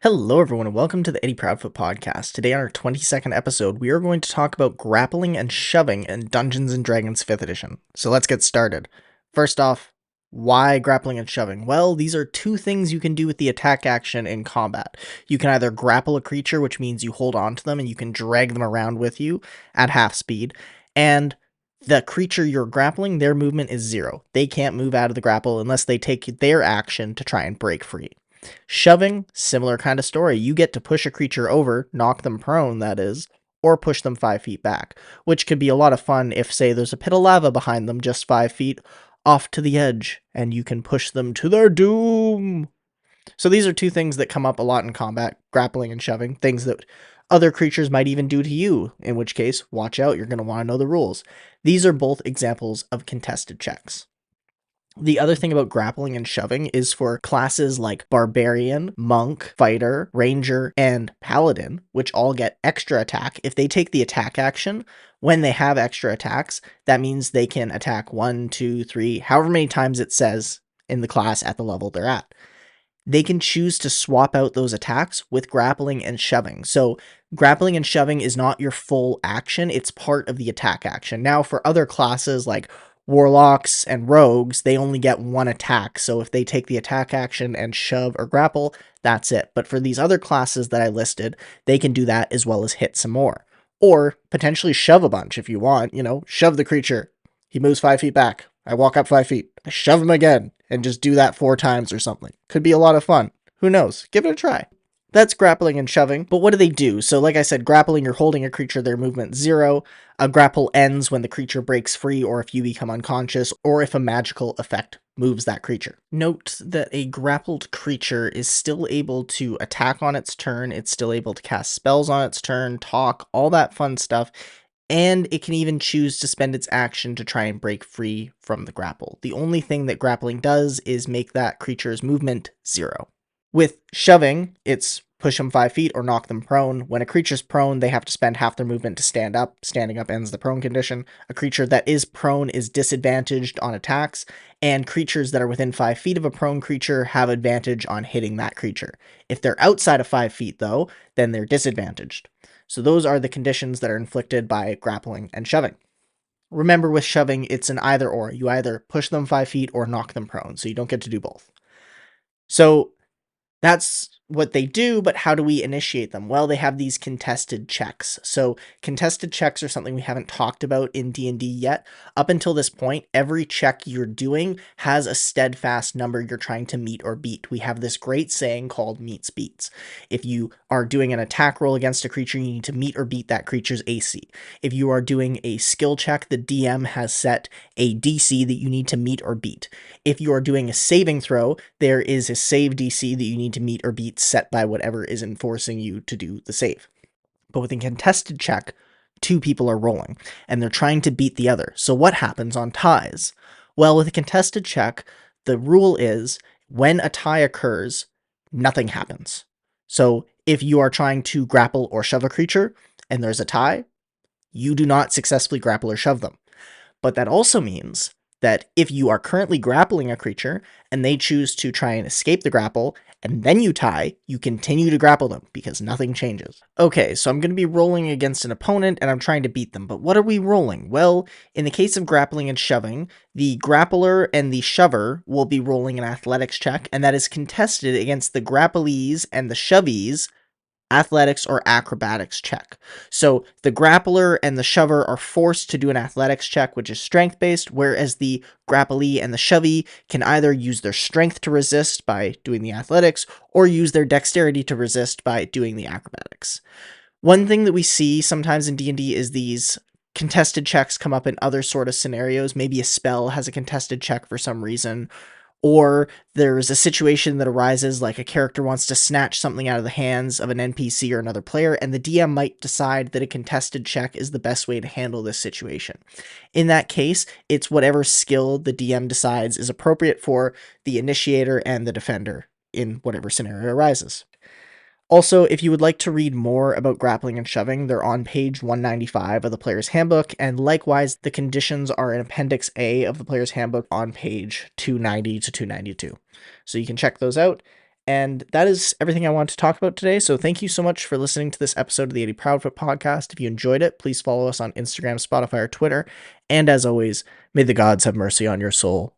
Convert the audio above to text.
Hello, everyone, and welcome to the Proudfoot podcast. Today, on our 22nd episode, we are going to talk about grappling and shoving in Dungeons and Dragons 5th edition. So let's get started. First off, why grappling and shoving? Well, these are two things you can do with the attack action in combat. You can either grapple a creature, which means you hold on to them and you can drag them around with you at half speed, and the creature you're grappling, their movement is 0. They can't move out of the grapple unless they take their action to try and break free. Shoving, similar kind of story. You get to push a creature over, knock them prone, that is, or push them 5 feet back, which could be a lot of fun if, say, there's a pit of lava behind them just 5 feet off to the edge, and you can push them to their doom. So these are two things that come up a lot in combat, grappling and shoving, things that other creatures might even do to you, in which case, watch out, you're going to want to know the rules. These are both examples of contested checks. The other thing about grappling and shoving is for classes like Barbarian, Monk, Fighter, Ranger, and Paladin, which all get extra attack. If they take the attack action, when they have extra attacks, that means they can attack 1, 2, 3, however many times it says in the class at the level they're at. They can choose to swap out those attacks with grappling and shoving. So grappling and shoving is not your full action, it's part of the attack action. Now, for other classes like Warlocks and Rogues, they only get one attack, so if they take the attack action and shove or grapple, that's it. But for these other classes that I listed, they can do that as well as hit some more. Or potentially shove a bunch if you want, shove the creature. He moves 5 feet back. I walk up 5 feet. I shove him again, and just do that 4 times or something. Could be a lot of fun. Who knows? Give it a try. That's grappling and shoving, but what do they do? So like I said, grappling, you're holding a creature, their movement 0. A grapple ends when the creature breaks free or if you become unconscious or if a magical effect moves that creature. Note that a grappled creature is still able to attack on its turn, it's still able to cast spells on its turn, talk, all that fun stuff, and it can even choose to spend its action to try and break free from the grapple. The only thing that grappling does is make that creature's movement 0. With shoving, it's push them 5 feet or knock them prone. When a creature's prone, they have to spend half their movement to stand up. Standing up ends the prone condition. A creature that is prone is disadvantaged on attacks, and creatures that are within 5 feet of a prone creature have advantage on hitting that creature. If they're outside of 5 feet, though, then they're disadvantaged. So those are the conditions that are inflicted by grappling and shoving. Remember, with shoving, it's an either or. You either push them 5 feet or knock them prone, so you don't get to do both. So that's what they do, but how do we initiate them? Well, they have these contested checks. So contested checks are something we haven't talked about in D&D yet. Up until this point, every check you're doing has a steadfast number you're trying to meet or beat. We have this great saying called meets beats. If you are doing an attack roll against a creature, you need to meet or beat that creature's AC. If you are doing a skill check, the DM has set a DC that you need to meet or beat. If you are doing a saving throw, there is a save DC that you need to meet or beat set by whatever is enforcing you to do the save. But with a contested check, 2 people are rolling, and they're trying to beat the other. So what happens on ties? Well, with a contested check, the rule is when a tie occurs, nothing happens. So if you are trying to grapple or shove a creature, and there's a tie, you do not successfully grapple or shove them. But that also means that if you are currently grappling a creature and they choose to try and escape the grapple and then you tie, you continue to grapple them because nothing changes. Okay, so I'm going to be rolling against an opponent and I'm trying to beat them, but what are we rolling? Well, in the case of grappling and shoving, the grappler and the shover will be rolling an athletics check, and that is contested against the grapplees and the shovies athletics or acrobatics check. So the grappler and the shover are forced to do an athletics check, which is strength-based, whereas the grapplee and the shovey can either use their strength to resist by doing the athletics, or use their dexterity to resist by doing the acrobatics. One thing that we see sometimes in D&D is these contested checks come up in other sort of scenarios. Maybe a spell has a contested check for some reason, or there's a situation that arises like a character wants to snatch something out of the hands of an NPC or another player, and the DM might decide that a contested check is the best way to handle this situation. In that case, it's whatever skill the DM decides is appropriate for the initiator and the defender in whatever scenario arises. Also, if you would like to read more about grappling and shoving, they're on page 195 of the Player's Handbook, and likewise, the conditions are in Appendix A of the Player's Handbook on page 290 to 292. So you can check those out, And that is everything I want to talk about today. So thank you so much for listening to this episode of the 80 Proudfoot podcast. If you enjoyed it, please follow us on Instagram, Spotify, or Twitter. And as always, may the gods have mercy on your soul.